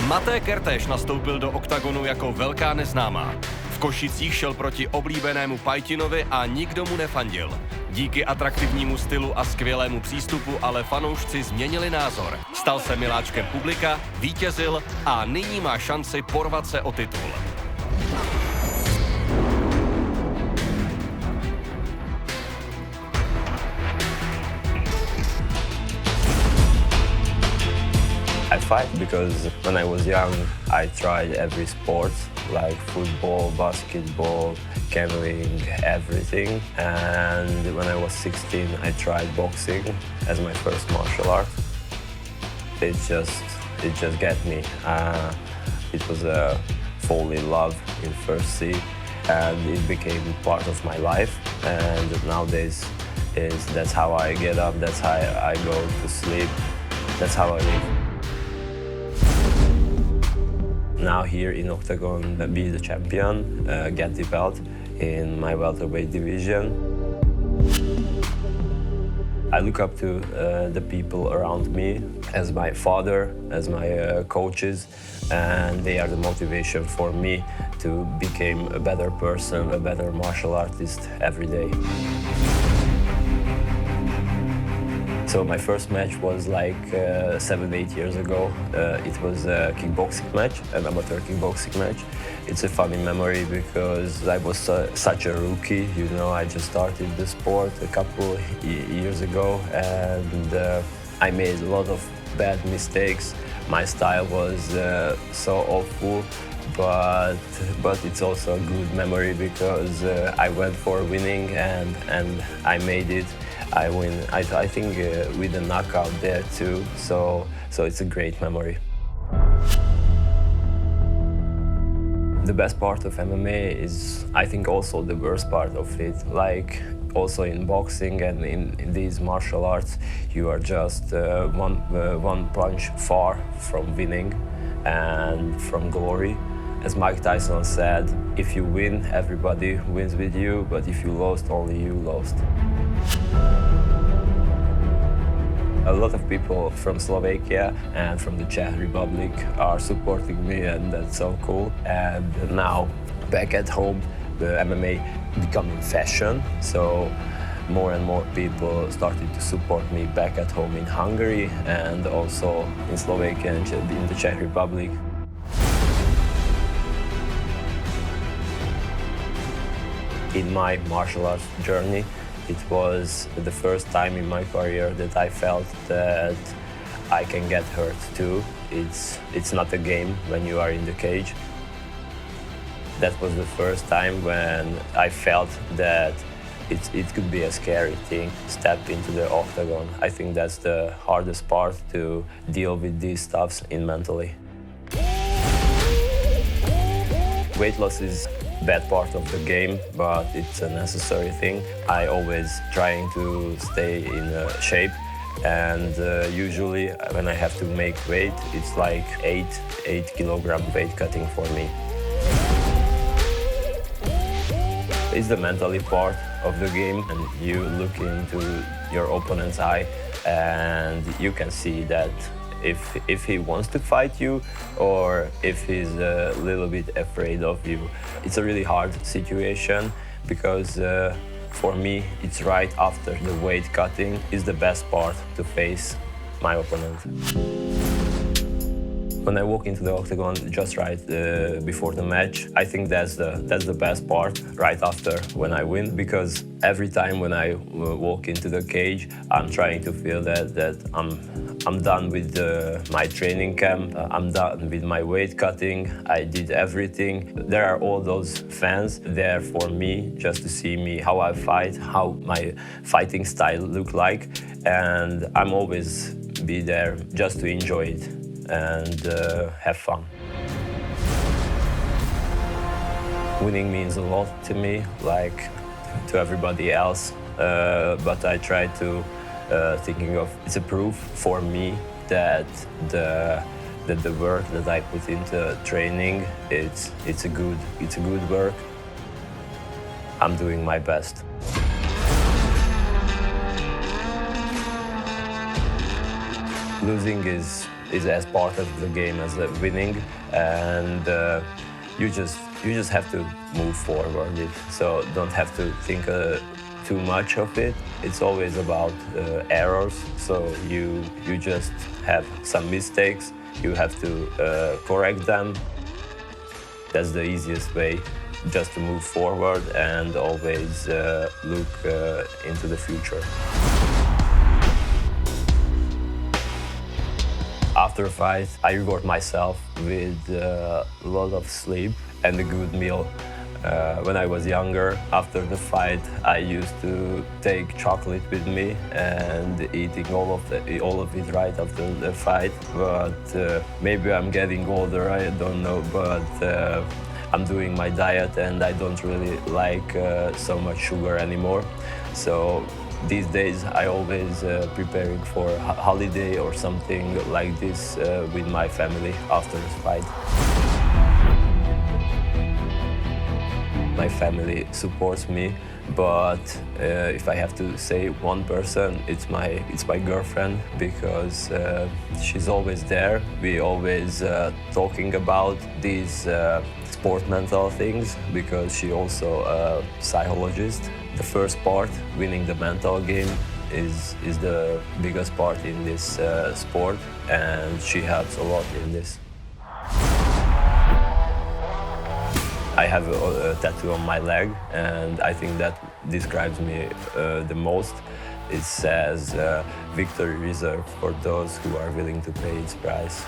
Máté Kertesz nastoupil do Oktagonu jako velká neznámá. V Košicích šel proti oblíbenému Pajtinovi a nikdo mu nefandil. Díky atraktivnímu stylu a skvělému přístupu ale fanoušci změnili názor. Stal se miláčkem publika, vítězil a nyní má šanci porvat se o titul. I fight because when I was young, I tried every sport, like football, basketball, canoeing, everything. And when I was 16, I tried boxing as my first martial art. It just got me. It was a fall in love in first see, and it became part of my life. And nowadays, that's how I get up, that's how I go to sleep, that's how I live. Now here in Oktagon, be the champion, get the belt in my welterweight division. I look up to the people around me as my father, as my coaches, and they are the motivation for me to become a better person, a better martial artist every day. So my first match was like 7-8 years ago. It was a kickboxing match, an amateur kickboxing match. It's a funny memory because I was such a rookie, you know, I just started the sport a couple years ago, and I made a lot of bad mistakes. My style was so awful, but it's also a good memory because I went for winning and I made it. I win, I think, with a knockout there too, so it's a great memory. The best part of MMA is, I think, also the worst part of it. Like, also in boxing and in these martial arts, you are just one punch far from winning and from glory. As Mike Tyson said, if you win, everybody wins with you, but if you lost, only you lost. A lot of people from Slovakia and from the Czech Republic are supporting me, and that's so cool. And now, back at home, the MMA becoming fashion, so more and more people started to support me back at home in Hungary and also in Slovakia and in the Czech Republic. In my martial arts journey, it was the first time in my career that I felt that I can get hurt too. It's not a game when you are in the cage. That was the first time when I felt that it could be a scary thing, step into the octagon. I think that's the hardest part, to deal with these stuffs mentally. Weight loss is bad part of the game, but it's a necessary thing. I always trying to stay in shape, and usually when I have to make weight, it's like 8 kilogram weight cutting for me. It's the mentally part of the game, and you look into your opponent's eye and you can see that if he wants to fight you or if he's a little bit afraid of you. It's a really hard situation because for me, it's right after the weight cutting is the best part to face my opponent. When I walk into the octagon just right before the match, I think that's the best part, right after when I win, because every time when I walk into the cage, I'm trying to feel that I'm done with my training camp, I'm done with my weight cutting, I did everything. There are all those fans there for me, just to see me, how I fight, how my fighting style look like, and I'm always be there just to enjoy it and have fun. Winning means a lot to me, like to everybody else, but I try to thinking of it's a proof for me that the work that I put into training, it's a good work. I'm doing my best. Losing is is as part of the game as winning, and you just have to move forward. So don't have to think too much of it. It's always about errors. So you just have some mistakes. You have to correct them. That's the easiest way, just to move forward and always look into the future. After a fight, I reward myself with a lot of sleep and a good meal. When I was younger, after the fight, I used to take chocolate with me and eating all of it right after the fight. But maybe I'm getting older, I don't know, but I'm doing my diet and I don't really like so much sugar anymore. So these days I always preparing for a holiday or something like this with my family after the fight. My family supports me, but if I have to say one person, it's my girlfriend, because she's always there. We always talking about these sport mental things, because she also a psychologist. The first part, winning the mental game, is the biggest part in this sport, and she helps a lot in this. I have a tattoo on my leg, and I think that describes me the most. It says, "Victory reserved for those who are willing to pay its price."